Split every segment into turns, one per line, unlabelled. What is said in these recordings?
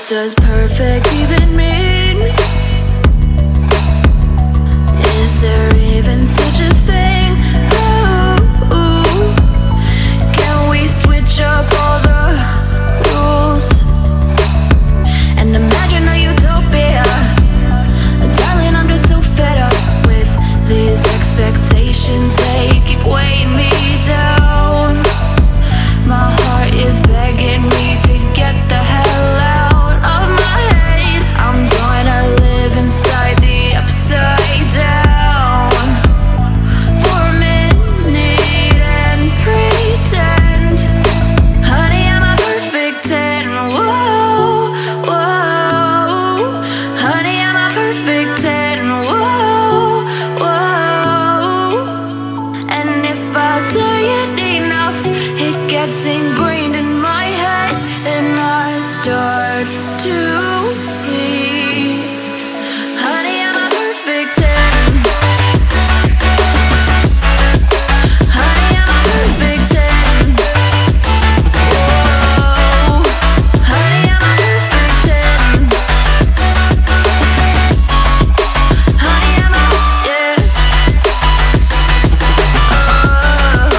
does perfect even mean? Is there even such a thing? Ooh, can we switch up all the rules and imagine a utopia? Darling, I'm just so fed up with these expectations. They keep weighing me down. My heart is begging me to get the hell out of my head. I'm gonna live inside the upside down for a minute and pretend, honey, I'm a perfect 10. Whoa, whoa, honey, I'm a perfect 10. Whoa, whoa, and if I say it enough, it gets ingrained in my head, and I start to see, honey, I'm a perfect 10. Honey, I'm a perfect 10. Whoa, honey, I'm a perfect 10. Honey, I'm a, yeah. Oh,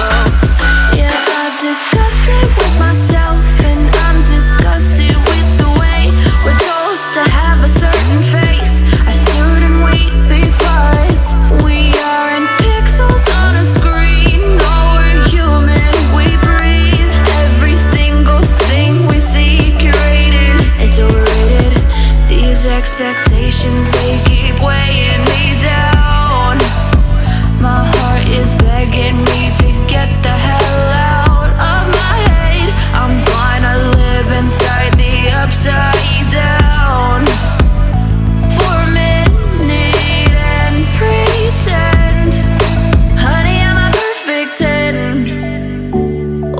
yeah, I've discussed it with myself, and I'm disgusted with the way we're told to have a certain face, a certain weight, because we aren't pixels on a screen. No, we're human, we breathe. Every single thing we see curated, it's overrated. These expectations, they keep weighing me down. My heart is begging me to get the hell out of my head. I'm gonna live inside the upside down for a minute and pretend, honey, I'm a perfect 10.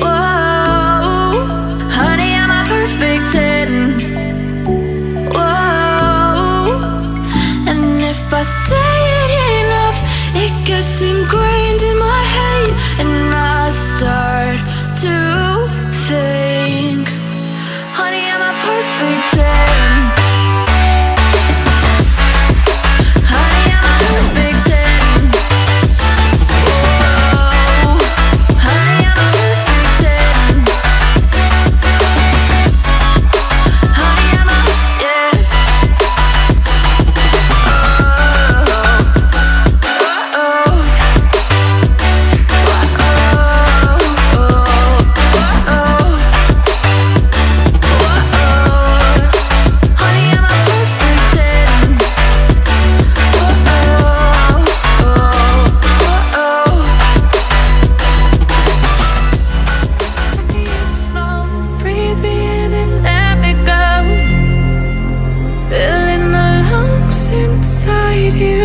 Whoa, honey, I'm a perfect 10. Whoa, and if I say it enough, it gets ingrained in my head, and I start to think, honey, I'm a perfect 10. Honey, I'm a perfect 10. Whoa, honey, I'm a perfect 10. Honey, I'm a, yeah. Inside you,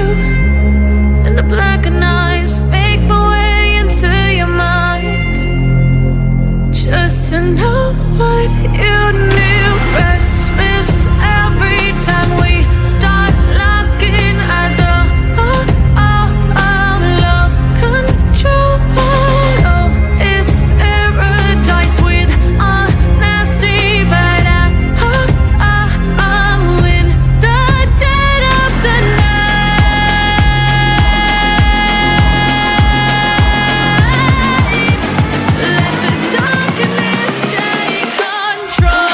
and the black and eyes make my way into your mind, just to know what you knew. Restless every time we start locking eyes. Lost control. Oh, it's paradise with honesty, but I'm in the dead of the night. Let the darkness take control.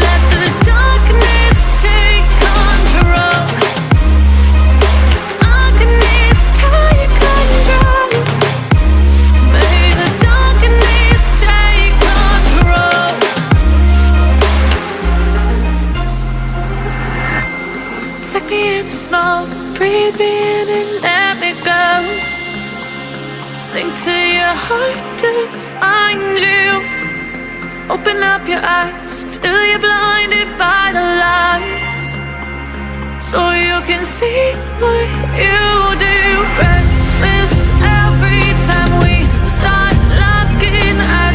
Let the darkness take control. Darkness take control. May the darkness take control. Take me in small, breathe me in and let me go. Sink to your heart to find you. Open up your eyes till you're blinded by the lies, so you can see what you do. Restless every time we start locking eyes.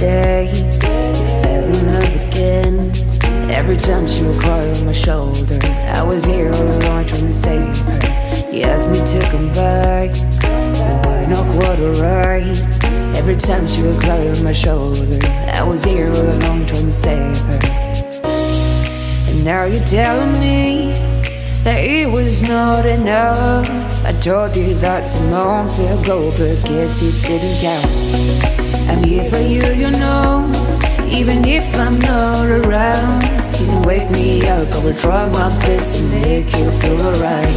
day you fell in love again. Every time she would cry on my shoulder, I was here all along trying to save her. You asked me to come back, but we're not quite alright. Every time she would cry on my shoulder, I was here all along trying to save her. And now you're telling me that it was not enough. I told you that some months ago, but guess it didn't count. I'm here for you, you know, even if I'm not around. You can wake me up, I will try my best to make you feel alright.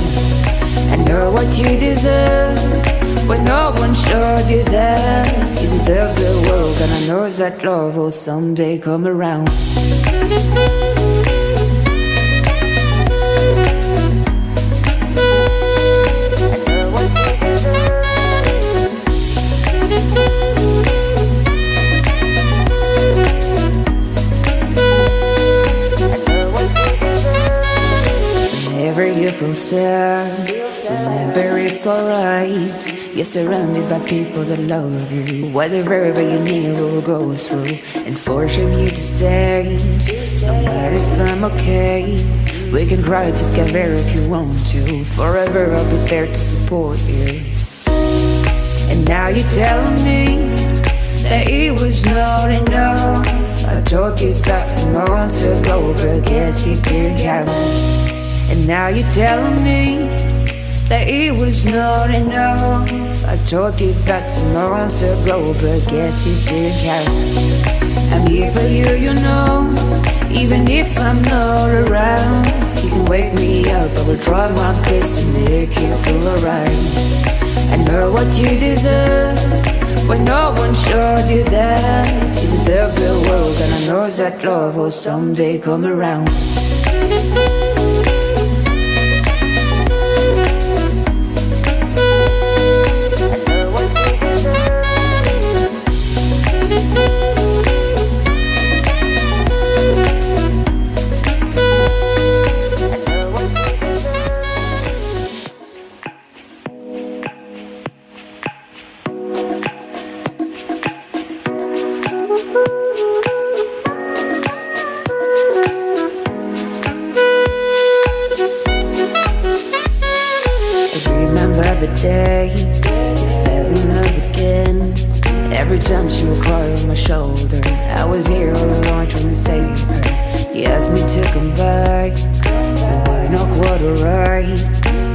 I know what you deserve, but no one showed you that. You deserve the world, and I know that love will someday come around. Whenever you feel sad, remember it's alright. You're surrounded by people that love you. Whatever you need will go through, and forcing you to stay. No matter if I'm okay, we can cry together if you want to. Forever I'll be there to support you. And now you're telling me that it was not enough. I told you that some months ago, but guess you didn't count. And now you're telling me that it was not enough. I told you that some months ago, but guess you didn't count. I'm here for you, you know, even if I'm not around. You can wake me up, I will try my best to make you feel alright. I know what you deserve, but no one showed you that. You deserve the world, and I know that love will someday come around. Day you fell in love again. Every time she would cry on my shoulder, I was here all along trying to save her. You asked me to come back, but we're not quite alright.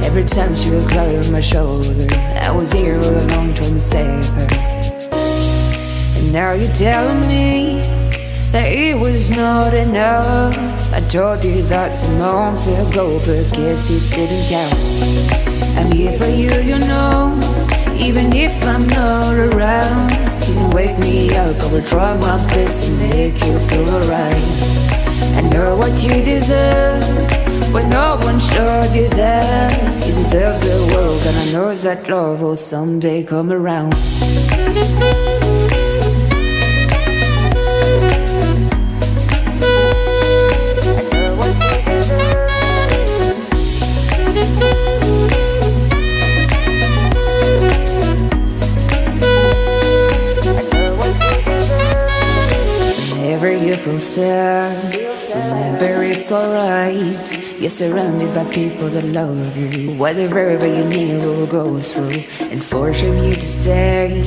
Every time she would cry on my shoulder, I was here all along trying to save her. And now you're telling me that it was not enough. I told you that some months ago, but guess it didn't count. I'm here for you, you know, even if I'm not around. You can wake me up, I will try my best to make you feel alright. I know what you deserve, but no one showed you that. You deserve the world, and I know that love will someday come around. Whenever you feel sad, remember it's alright. You're surrounded by people that love you. Whatever you need will go through, and forcing you to stay.